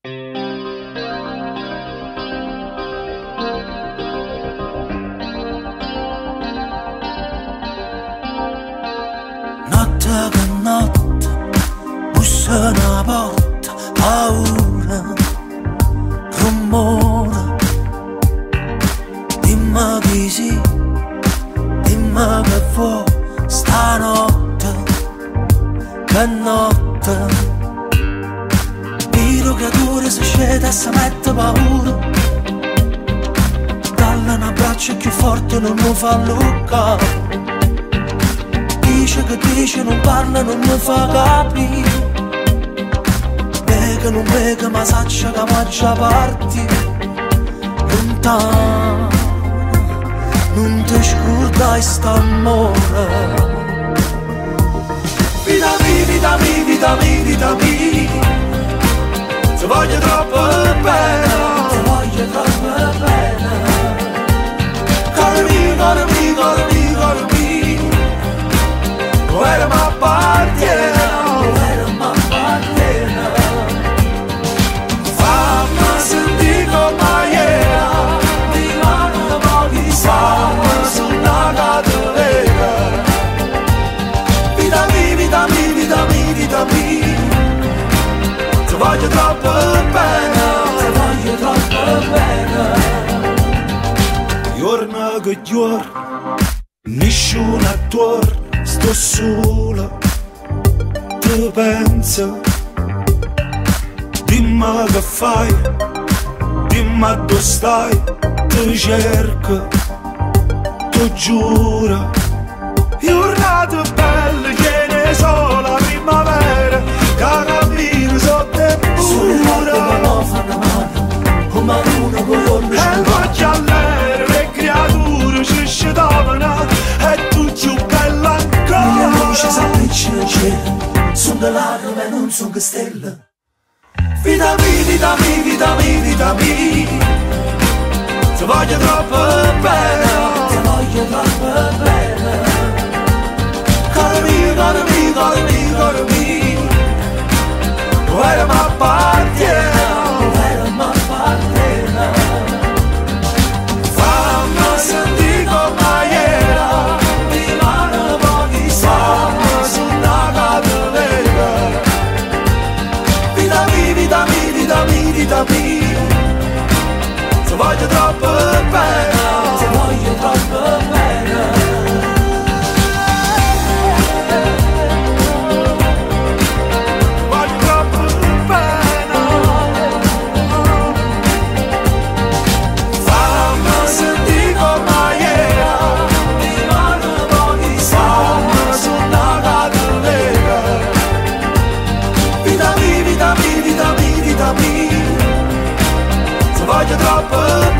Notte che notte, bussa una porta, paura, rumore. Dimmi chi sì, dimmi che vuoi stanotte, che notte. Miro creature se scende e si mette paura. Dalle un abbraccio più forte non mi fa lucca. Dice che dice, non parla, non mi fa capire. Non vega, ma saccia che mangia parti. Lontano, non ti scordai st'amore. Vita mia, vita mia, vita mia, vita mia, ti voglio troppo bene, ti voglio troppo bene. Cuore mio, cuore mio, cuore mio, cuore mio, dove mi appartiene, dove mi appartiene. Fammi sentire come era, di mano pochi sangue su una catena. Vita mia, vita mia, vita mia, vita mia, ti voglio troppo bene, ti voglio troppo bene. Giorno che giorno, nessuno attorno, sto sola, ti penso. Dimmi che fai, dimmi dove stai, ti cerco, ti giuro. Giornate belle, ce ne sono la primavera, che cammino sotto il muro. Come una colonna e poi all'era le creature ci scendavano e tu più bella ancora. Le luci si appicciano in cielo, sono lacrime e non sono stelle. Vita mia, vita mia, vita mia, vita mia, ti voglio troppo bene, ti voglio troppo bene. Cuore mio, cuore mio, cuore mio, cuore mio, dove mi appartiene, dove mi appartiene. Fammi sentire come era, di mano pochi sangue su una catena. Vita mia, vita mia, vita mia, vita mia, ti voglio troppo bene, ti voglio troppo bene. Voglio troppo bene. Fammi sentire come era, di mano pochi sangue su una catena. Vita mia, vita mia, vita mia, vita mia, ti voglio troppo bene.